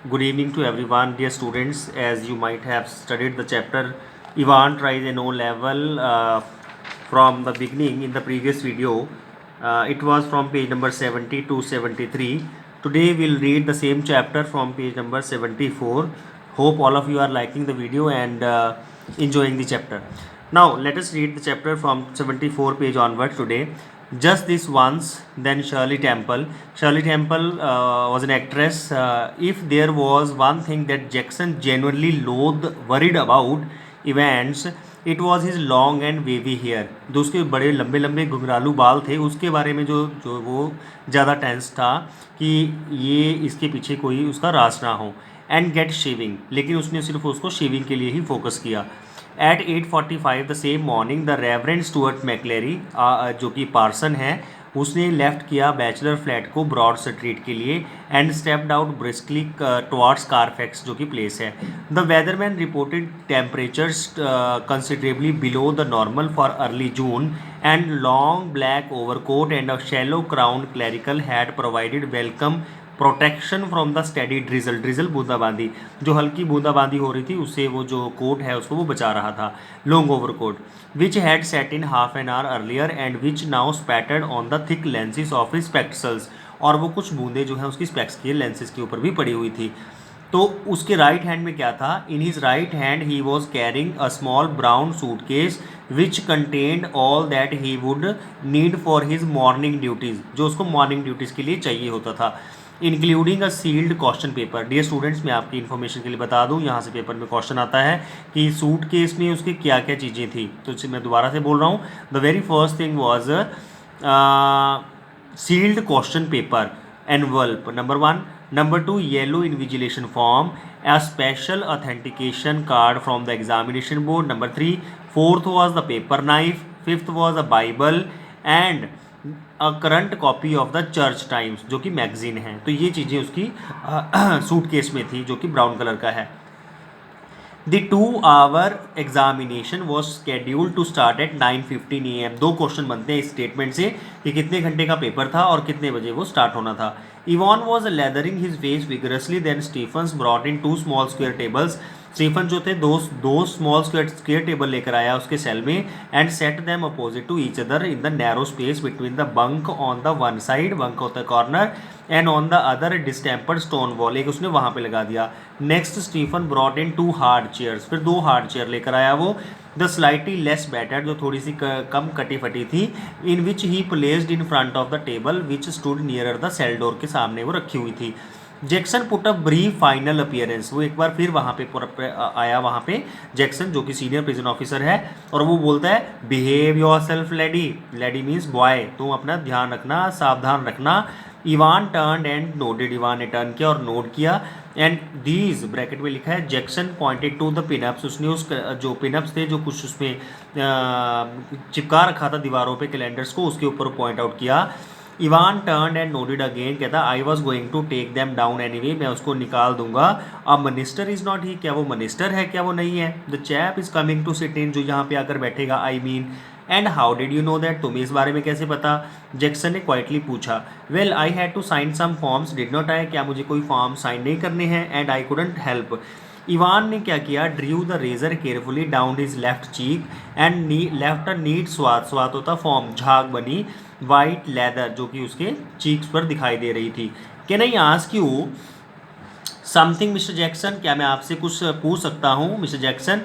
Good evening to everyone, dear students. As you might have studied the chapter Ivan tries an O level from the beginning in the previous video. It was from page number 70 to 73. Today we'll read the same chapter from page number 74. Hope all of you are liking the video and enjoying the chapter. Now let us read the chapter from 74 page onward today. Just this once, then Shirley Temple. Shirley Temple was an actress. If there was one thing that Jackson genuinely worried about events, it was his long and wavy hair. जो उसके बड़े लंबे लंबे घुंघरालू बाल थे उसके बारे में जो जो वो ज़्यादा टेंस था कि ये इसके पीछे कोई उसका राज ना हो. एंड गेट शेविंग, लेकिन उसने सिर्फ उसको शेविंग के लिए ही फोकस किया. At 8:45 the same morning the reverend Stuart McCleary, जो कि पार्सन है, उसने लेफ्ट किया बैचलर फ्लैट को ब्रॉड स्ट्रीट के लिए and stepped out briskly towards Carfax, जो कि प्लेस है. The weatherman reported temperatures considerably below the normal for early June and long black overcoat and a shallow crown clerical had provided welcome protection from the steady drizzle. Drizzle बूंदाबांदी, जो हल्की बूंदाबांदी हो रही थी उससे वो जो कोट है उसको वो बचा रहा था. Long overcoat which had set in half an hour earlier and which now spattered on the thick lenses of his spectacles, और वो कुछ बूंदे जो हैं उसकी स्पेक्स के लेंसेज के ऊपर भी पड़ी हुई थी. तो उसके राइट हैंड में क्या था? In his right hand he was carrying a small brown suitcase which contained all that he would need for his morning duties, जो उसको मॉर्निंग ड्यूटीज़ के लिए चाहिए होता था. Including a sealed question paper. Dear students, मैं आपकी information के लिए बता दूं, यहाँ से पेपर में क्वेश्चन आता है कि सूट केस में उसके क्या क्या चीज़ें थी. तो मैं दोबारा से बोल रहा हूँ. The very first thing was sealed question paper envelope, number 1. Number 2, yellow invigilation form, a special authentication card from the examination board. Number 3, fourth was the paper knife. Fifth was a Bible and a current copy of the Church Times, जो कि magazine है. तो ये चीज़ें उसकी suitcase में थी, जो कि ब्राउन कलर का है. The 2-hour examination was scheduled to start at 9:15 AM. 2 question बनते हैं इस स्टेटमेंट से कि कितने घंटे का पेपर था और कितने बजे वो स्टार्ट होना था. Ivan was lathering his face vigorously. Then Stephens brought in 2 small square tables. Stephen जो थे दो स्मॉल स्क्वेयर टेबल लेकर आया उसके सेल में and set them opposite to each other in the narrow space between the bunk on the one side, bunk of the corner, and on the other distempered stone wall. एक उसने वहाँ पे लगा दिया. Next Stephen brought in 2 hard chairs. फिर 2 hard chair लेकर आया वो. द स्लाइटली लेस बैटर्ड, जो थोड़ी सी कम कटी फटी थी, in which he placed in front of the table which stood nearer the cell door, के सामने वो रखी हुई थी. Jackson put a brief final appearance. वो एक बार फिर वहाँ पे आया. वहाँ पे जैक्सन, जो कि सीनियर प्रिजन ऑफिसर है, और वो बोलता है behave your self lady. Lady means boy. तुम अपना ध्यान रखना, सावधान रखना. Ivan turn and noted. Ivan ने टर्न किया और नोट किया. एंड दीज ब्रैकेट में लिखा है जैक्सन पॉइंटेड टू द पिनअप्स. उसने उस जो पिनअप्स थे जो कुछ उसमें चिपका रखा था दीवारों पे कैलेंडर्स को, उसके ऊपर पॉइंट आउट किया. Evan turn and noted again. कहता I was going to take them down anyway. मैं उसको निकाल दूंगा. A minister is not he. क्या वो मिनिस्टर है? क्या वो नहीं है? The chap is coming to sit in. जो यहाँ पे आकर बैठेगा, I mean. And how did you know that? तुम्हें इस बारे में कैसे पता? जैक्सन ने क्वाइटली पूछा. Well I had to sign some forms. Did not I? क्या मुझे कोई फॉर्म साइन नहीं करने हैं? And I couldn't help. Evan ने क्या किया? Drew the razor carefully down his left cheek and left a neat swathe. Swathe होता फॉर्म, झाग बनी वाइट लेदर, जो कि उसके चीक्स पर दिखाई दे रही थी. Can I ask you something mister Jackson? क्या मैं आपसे कुछ पूछ सकता हूँ mister Jackson?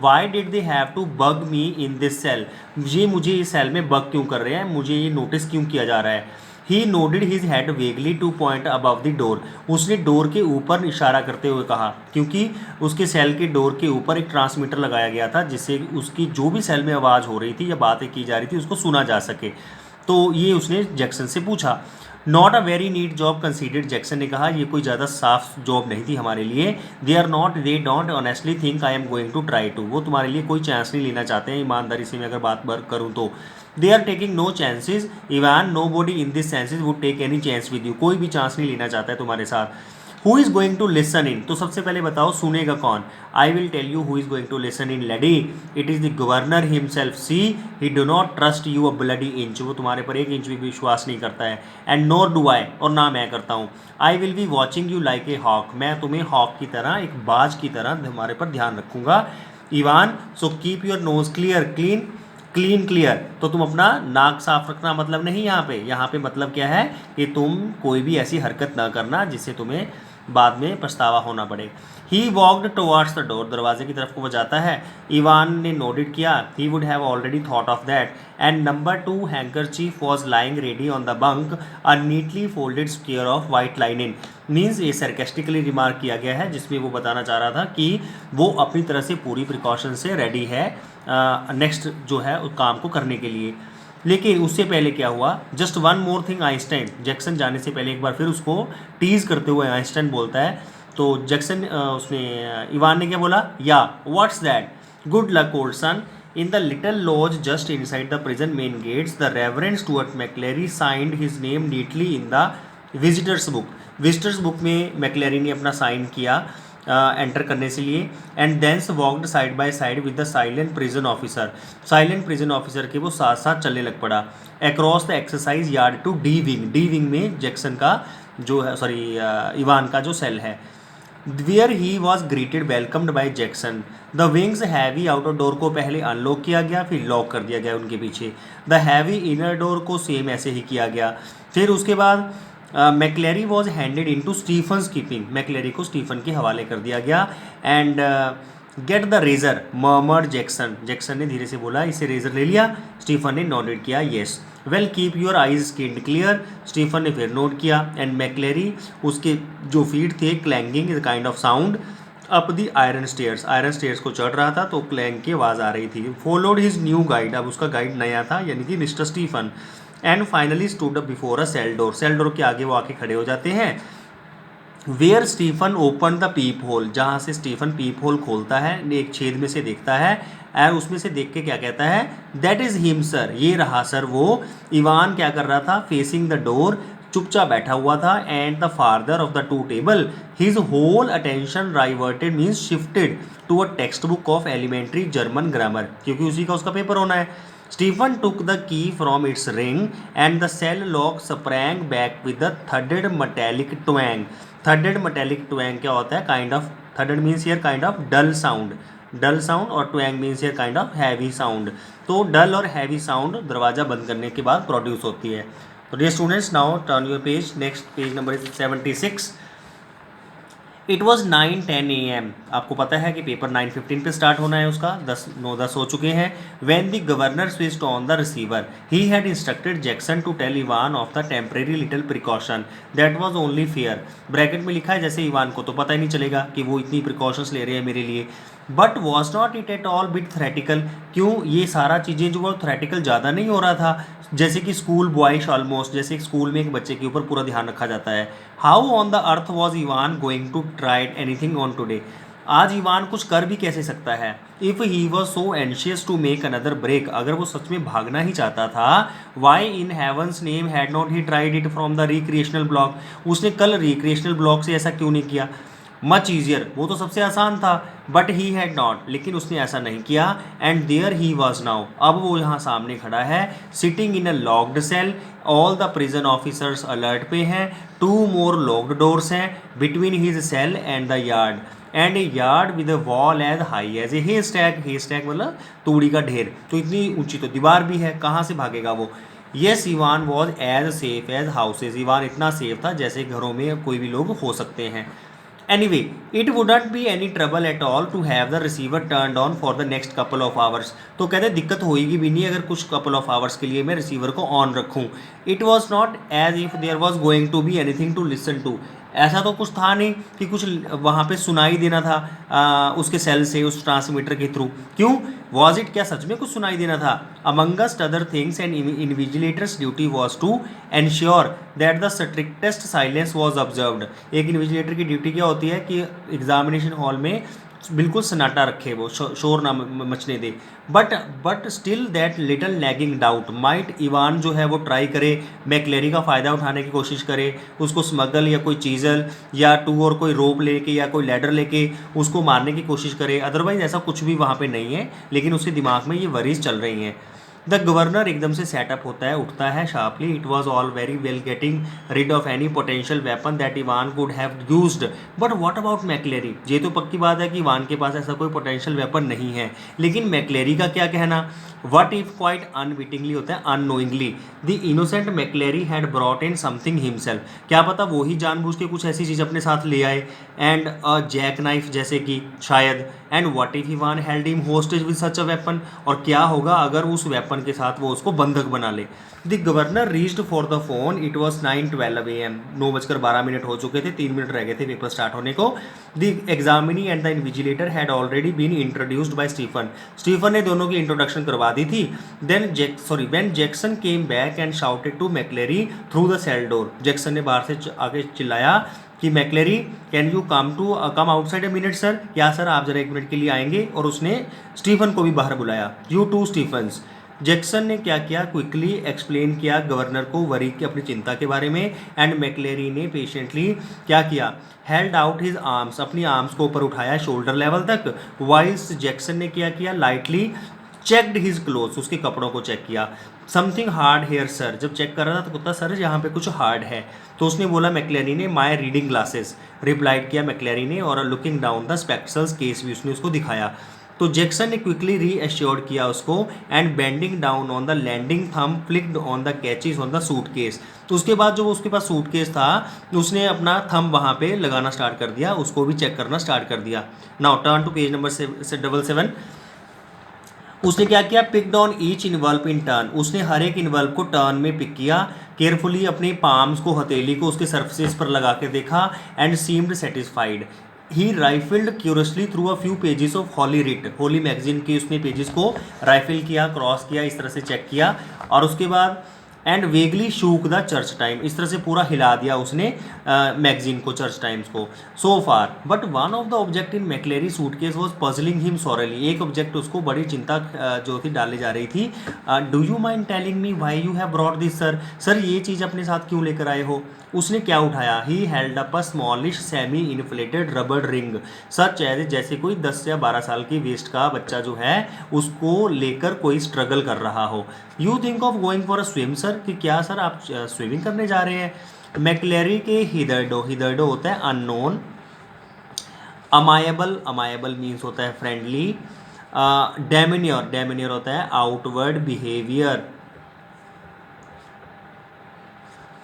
Why did they have to bug me in this cell? ये मुझे इस सेल में बग क्यों कर रहे हैं? मुझे ये नोटिस क्यों किया जा रहा है? He nodded his head vaguely to point above the door. उसने डोर के ऊपर इशारा करते हुए कहा, क्योंकि उसके सेल के डोर के ऊपर एक ट्रांसमीटर लगाया गया था जिससे उसकी जो भी सेल में आवाज़ हो रही थी या बातें की जा रही थी उसको सुना जा सके. तो ये उसने जैक्सन से पूछा. Not a very neat job considered. Jackson ने कहा ये कोई ज़्यादा साफ जॉब नहीं थी हमारे लिए. They don't honestly think I am going to try to. वो तुम्हारे लिए कोई चांस नहीं लेना चाहते हैं. ईमानदारी से मैं अगर बात करूँ तो they are taking no chances. Evan nobody in this senses would take any chance with you. कोई भी चांस नहीं लेना चाहता है तुम्हारे साथ. Who is going to listen in, तो सबसे पहले बताओ सुनेगा कौन। I will tell you who is going to listen in lady, it is the governor himself, see he do not trust you a bloody inch, वो तुम्हारे पर एक इंच भी विश्वास नहीं करता है। एंड नोर डू आई, और ना मैं करता हूँ। I will be watching you like a hawk, मैं तुम्हें हॉक की तरह, एक बाज की तरह तुम्हारे पर ध्यान रखूंगा। Ivan, so keep your nose clear, clean clean clear, तो तुम अपना नाक साफ रखना मतलब नहीं यहाँ पे मतलब क्या है कि तुम कोई भी ऐसी हरकत ना करना जिससे तुम्हें बाद में पछतावा होना पड़े। He walked towards the door, दरवाजे की तरफ को वो जाता है। इवान ने नोटेड किया, he would have already thought of that, and number 2 handkerchief was lying ready on the bunk, a neatly folded square of white linen. Means ये सरकेस्टिकली रिमार्क किया गया है जिसमें वो बताना चाह रहा था कि वो अपनी तरह से पूरी प्रिकॉशन से रेडी है नेक्स्ट जो है उस काम को करने के लिए। लेकिन उससे पहले क्या हुआ, just one more thing, Einstein, Jackson जाने से पहले एक बार फिर उसको टीज करते हुए आइंस्टाइन बोलता है, तो जैक्सन उसने इवान ने क्या बोला, या what's that, good luck old son, in the little lodge just inside the prison main gates the reverend Stuart McCleary signed his name neatly in the visitors book, visitors book में McCleary ने अपना sign किया enter करने से लिए। And thence walked side by side with the silent prison officer, silent prison officer के वो साथ साथ चलने लग पड़ा। Across the exercise yard to D wing, D wing में जैक्सन का जो है, सॉरी इवान का जो सेल है, where he was greeted welcomed by Jackson. The wing's heavy outer door को पहले अनलॉक किया गया, फिर लॉक कर दिया गया उनके पीछे। द हैवी इनर डोर को सेम ऐसे ही किया गया। फिर उसके बाद McCleary was handed in to Stephens keeping, McCleary को स्टीफन के हवाले कर दिया गया। And get the razor murmured Jackson, Jackson ने धीरे से बोला इसे रेजर ले लिया। स्टीफन ने नोटेड किया yes. Well keep your eyes skinned clear, Stephen ने फिर नोट किया। एंड मैक्लेरी, उसके जो फीट थे, क्लैंगिंग kind of sound up the iron stairs, iron stairs को चढ़ रहा था तो क्लैंग की आवाज़ आ रही थी। फॉलोड हिज न्यू गाइड, अब उसका गाइड नया था यानी कि mister Stephen. And finally stood up before a cell door, cell door के आगे वो आके खड़े हो जाते हैं। Where Stephen open the peephole, जहाँ से स्टीफन पीप होल खोलता है, एक छेद में से देखता है और उसमें से देख के क्या कहता है, दैट इज हिम सर, ये रहा सर वो। इवान क्या कर रहा था, फेसिंग द डोर, चुपचाप बैठा हुआ था। And the father of the two table, his whole attention diverted means shifted to a textbook of elementary German grammar, क्योंकि उसी का उसका पेपर होना है। Stephen took the key from its ring and the cell lock sprang back with a thudded metallic twang. Thudded metallic twang क्या होता है, kind of, thudded means here kind of dull sound, dull sound, और twang means here kind of heavy sound। तो डल और heavy sound दरवाज़ा बंद करने के बाद प्रोड्यूस होती है। तो dear students, now turn your page, next page number is 76। It was 9:10 AM, आपको पता है कि पेपर 9:15 पे स्टार्ट होना है उसका, 9:10 हो चुके हैं। When the governor switched on the receiver, he had instructed Jackson to tell Evan of the temporary little precaution that was only fair. Bracket में लिखा है जैसे इवान को तो पता ही नहीं चलेगा कि वो इतनी प्रिकॉशंस ले रहे हैं मेरे लिए। But was not it at all bit theoretical, क्यों ये सारा चीज़ें जो वो थ्रेटिकल ज़्यादा नहीं हो रहा था, जैसे कि स्कूल बॉयश ऑलमोस्ट, जैसे स्कूल में एक बच्चे के ऊपर पूरा ध्यान रखा जाता है। How on the earth was Evan going to try anything on today, आज इवान कुछ कर भी कैसे सकता है। If he was so anxious to make another break, अगर वो सच में भागना ही चाहता था, why in heaven's name had not he tried it from the recreational block, उसने कल रिक्रिएशनल ब्लॉक से ऐसा क्यों नहीं किया। मच ईजियर, वो तो सबसे आसान था। बट ही हैड नॉट, लेकिन उसने ऐसा नहीं किया। And there he was now, अब वो यहाँ सामने खड़ा है, sitting in a locked cell, all the prison officers alert पे हैं, 2 मोर लॉक्ड डोर्स हैं between his cell and the yard, and a yard with a wall as high as a haystack, haystack मतलब तूड़ी का ढेर, तो इतनी ऊंची तो दीवार भी है, कहाँ से भागेगा वो। Yes Evan was as safe as houses, इवान इतना सेफ था जैसे घरों में कोई भी लोग हो सकते हैं। Anyway, it wouldn't be any trouble at all to have the receiver turned on for the next couple of hours. तो कहते दिक्कत होएगी भी नहीं अगर कुछ couple of hours के लिए मैं रिसीवर को ऑन रखूँ। It was not as if there was going to be anything to listen to. ऐसा तो कुछ था नहीं कि कुछ वहाँ पे सुनाई देना था उसके सेल से, उस ट्रांसमीटर के थ्रू। क्यों, वॉज इट, क्या सच में कुछ सुनाई देना था। Amongst other things and invigilator's duty was to ensure that the strictest silence was observed. एक इन्विजिलेटर की ड्यूटी क्या होती है कि एग्जामिनेशन हॉल में बिल्कुल सन्नाटा रखे, वो शोर ना मचने दे। But still that little lagging doubt might Evan जो है वो ट्राई करे, मैक्लेरी का फ़ायदा उठाने की कोशिश करे, उसको स्मगल या कोई चीज़ल या टू और कोई रोप लेके या कोई लैडर लेके उसको मारने की कोशिश करे। अदरवाइज ऐसा कुछ भी वहाँ पे नहीं है, लेकिन उसके दिमाग में ये वरीज चल रही हैं। द गवर्नर एकदम से सेटअप होता है, उठता है sharply. It was all very well getting rid of any potential weapon that Evan could have used, but what about McCleary. ये तो पक्की बात है कि इवान के पास ऐसा कोई पोटेंशियल वेपन नहीं है, लेकिन मैक्लेरी का क्या कहना। वट इफ क्वाइट अनविटिंगली होता है unknowingly, the innocent McCleary had brought in something himself, क्या पता वो ही जानबूझ के कुछ ऐसी चीज़ अपने साथ ले आए, एंड अ जैक नाइफ जैसे कि शायद। And what if Evan held him hostage with such a weapon, और क्या होगा अगर उस वेपन के साथ वो उसको बंधक बना ले। The governor reached for the phone, it was 9:12 AM, 9:12 हो चुके थे, 3 मिनट रह गए थे पेपर स्टार्ट होने को। The examinee and the invigilator had already been introduced by Stephen, Stephen ने दोनों की इंट्रोडक्शन करवा दी थी। When Jackson came back and shouted to McCleary through the cell door, Jackson ने बाहर से आगे चिल्लाया कि McCleary can you come outside a minute sir, क्या सर आप जरा 1 मिनट के लिए आएंगे। और उसने स्टीफन को भी बाहर बुलाया, यू टू स्टीफन्स। जैक्सन ने क्या किया, क्विकली एक्सप्लेन किया गवर्नर को वरी की अपनी चिंता के बारे में। एंड मैक्लेरी ने पेशेंटली क्या किया, हेल्ड आउट हिज आर्म्स, अपनी आर्म्स को ऊपर उठाया शोल्डर लेवल तक। वाइल्स जैक्सन ने क्या किया, लाइटली चेकड हिज क्लोथ्स, उसके कपड़ों को चेक किया। समथिंग हार्ड हेयर सर, जब चेक कर रहा था तो कहता सर यहाँ पे कुछ हार्ड है। तो उसने बोला मैक्लेरी ने, माई रीडिंग ग्लासेस, रिप्लाइड किया मैक्लेरी ने, और लुकिंग डाउन द स्पेक्ट्रल्स केस भी उसने उसको दिखाया। तो जैक्सन ने क्विकली रीअश्योर्ड किया उसको, and bending down on the landing thumb flicked on the catches on the suitcase. तो उसके बाद जो उसके पास सूटकेस था, उसने अपना थंब वहाँ पे लगाना स्टार्ट कर दिया, उसको भी चेक करना स्टार्ट कर दिया। Now turn to page number 777। उसने क्या किया, picked on each envelope in turn, उसने हर एक इन्वल्प को टर्न में पिक किया। केयरफुली अपने पाम्स को, हथेली को उसके सर्फेस पर लगा के देखा, and seemed satisfied. He rifled curiously through a few pages of holy writ, holy magazine के उसने पेजेस को राइफल किया, क्रॉस किया, इस तरह से चेक किया। और उसके बाद and vaguely shook the church time, इस तरह से पूरा हिला दिया उसने मैगजीन को, चर्च टाइम्स को। So far but one of the object in McCleary suitcase was puzzling him sorely, एक ऑब्जेक्ट उसको बड़ी चिंता जो थी डाली जा रही थी। Do you mind telling me why you have brought this sir, sir ये चीज़ अपने साथ क्यों लेकर आए हो। उसने क्या उठाया, he held up a smallish semi inflated rubber ring, such as जैसे कोई 10 या 12 साल की वेस्ट का बच्चा जो है उसको लेकर कोई स्ट्रगल कर रहा हो। You think of going for a swim sir, कि क्या सर आप स्विमिंग करने जा रहे हैं। मैक्लेरी के हिदर्डो, हिदर्डो होता है अननोन। अमायबल, अमायबल मीन्स होता है फ्रेंडली। डेमिन्योर, डेमिन्योर होता है outward behaviour.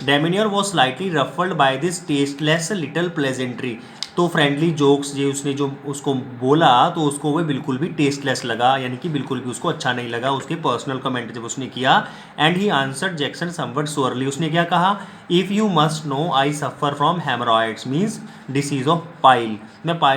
Demeanour was slightly ruffled by this tasteless little pleasantry, तो फ्रेंडली जोक्स ये उसने जो उसको बोला तो उसको वो बिल्कुल भी टेस्टलेस लगा, यानी कि बिल्कुल भी उसको अच्छा नहीं लगा, उसके पर्सनल कमेंट जब उसने किया। And he answered Jackson somewhat surely, उसने क्या कहा, if you must know I suffer from haemorrhoids means disease of pile, मैं पाइल